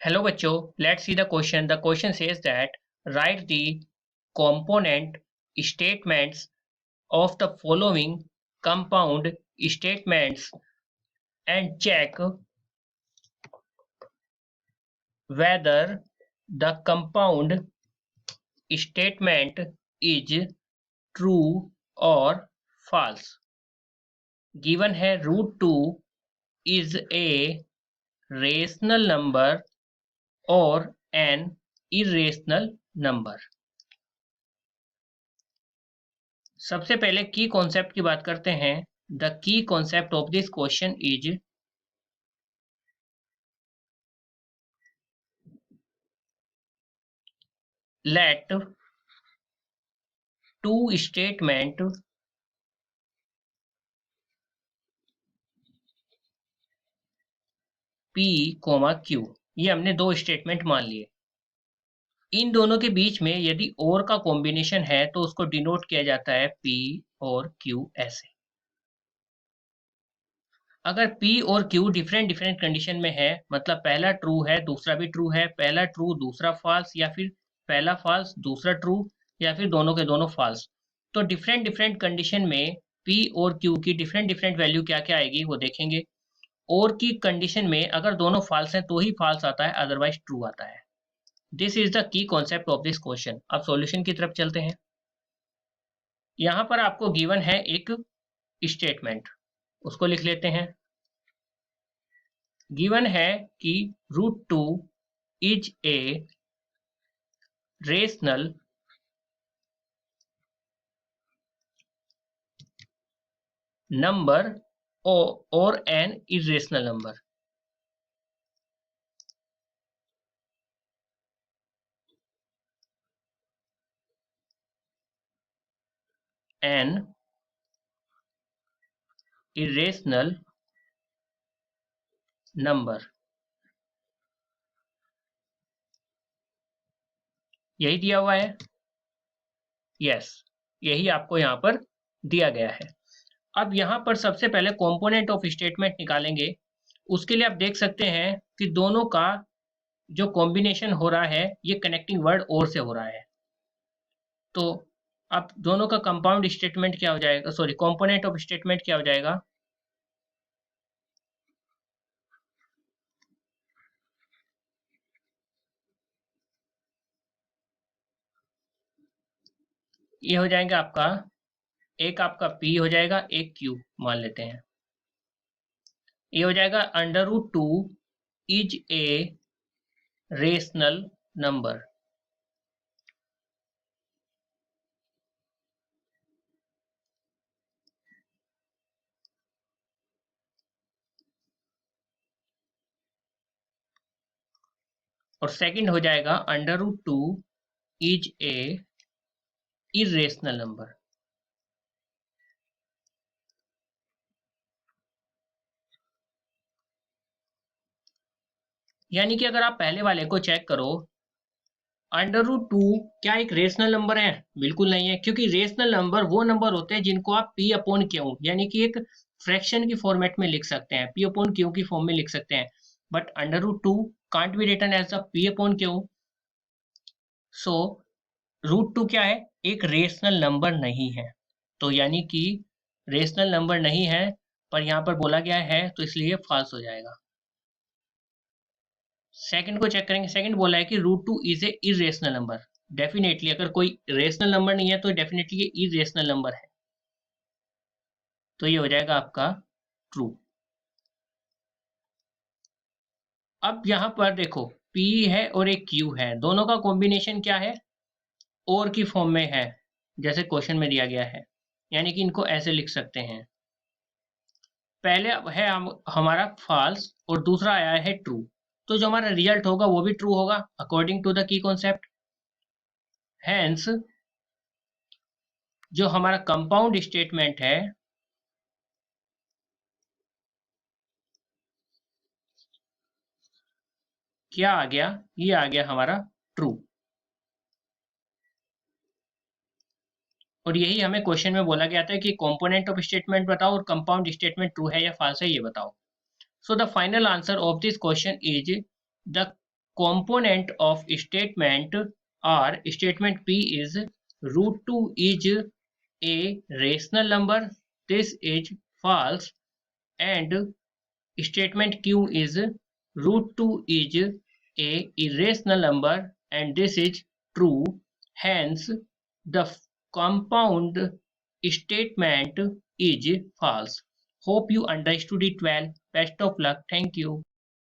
Hello बच्चों, let's see the question. The question says that write the component statements of the following compound statements and check whether the compound statement is true or false. Given है √2 is a rational number or an irrational number. सबसे पहले की concept की बात करते हैं. The key concept of this question is let to statement P, Q. ये हमने दो स्टेटमेंट मान लिए. इन दोनों के बीच में यदि और का कॉम्बिनेशन है तो उसको डिनोट किया जाता है P और Q ऐसे. अगर P और Q डिफरेंट कंडीशन में है, मतलब पहला ट्रू है दूसरा भी ट्रू है, पहला ट्रू दूसरा फॉल्स, या फिर पहला फॉल्स दूसरा ट्रू, या फिर दोनों के दोनों फॉल्स, तो डिफरेंट कंडीशन में P और Q की डिफरेंट वैल्यू क्या क्या आएगी वो देखेंगे. और की कंडीशन में अगर दोनों फॉल्स हैं तो ही फॉल्स आता है, अदरवाइज ट्रू आता है. This is the key concept of this question. अब सॉल्यूशन की तरफ चलते हैं. यहां पर आपको गिवन है एक स्टेटमेंट, उसको लिख लेते हैं. गिवन है कि √2 इज ए रेशनल नंबर और an irrational number. An irrational number. यही दिया हुआ है. यस, यही आपको यहां पर दिया गया है. अब यहां पर सबसे पहले कंपोनेंट ऑफ स्टेटमेंट निकालेंगे. उसके लिए आप देख सकते हैं कि दोनों का जो कॉम्बिनेशन हो रहा है ये कनेक्टिंग वर्ड और से हो रहा है. तो अब दोनों का कंपाउंड स्टेटमेंट क्या हो जाएगा, सॉरी कंपोनेंट ऑफ स्टेटमेंट क्या हो जाएगा. ये हो जाएगा आपका, एक आपका P हो जाएगा, एक Q मान लेते हैं. ये हो जाएगा √2 इज ए रेशनल नंबर. और सेकंड हो जाएगा √2 इज ए इरेशनल नंबर. यानी कि अगर आप पहले वाले को चेक करो, √2 क्या एक रेशनल नंबर है? बिल्कुल नहीं है, क्योंकि रेशनल नंबर वो नंबर होते हैं जिनको आप P/Q यानी कि एक फ्रैक्शन की फॉर्मेट में लिख सकते हैं, P/Q की फॉर्म में लिख सकते हैं. But √2 can't be written as the P/Q. So √2 क्या है? एक रेशनल नंबर नहीं है. तो यानी कि रेशनल नंबर नहीं है, पर यहाँ पर बोला गया है तो इसलिए फॉल्स हो जाएगा. सेकंड को चेक करेंगे. सेकंड बोला है कि √2 is a irrational number. Definitely अगर कोई रेशनल नंबर नहीं है तो डेफिनेटली ये इरेशनल नंबर है. तो ये हो जाएगा आपका ट्रू. अब यहां पर देखो P है और एक Q है, दोनों का कॉम्बिनेशन क्या है? और की फॉर्म में है, जैसे क्वेश्चन में दिया गया है. यानी कि इनको ऐसे लिख सकते हैं. पहले है हमारा फॉल्स और दूसरा आया है ट्रू. तो जो हमारा रिजल्ट होगा वो भी ट्रू होगा according to the key concept. Hence जो हमारा कंपाउंड स्टेटमेंट है क्या आ गया? ये आ गया हमारा ट्रू. और यही हमें क्वेश्चन में बोला गया था कि कंपोनेंट ऑफ स्टेटमेंट बताओ और कंपाउंड स्टेटमेंट ट्रू है या फॉल्स है ये बताओ. So the final answer of this question is the component of statement or statement P is root 2 is a rational number. This is false. And statement Q is root 2 is a irrational number and this is true. Hence, the compound statement is false. Hope you understood it well. Best of luck. Thank you.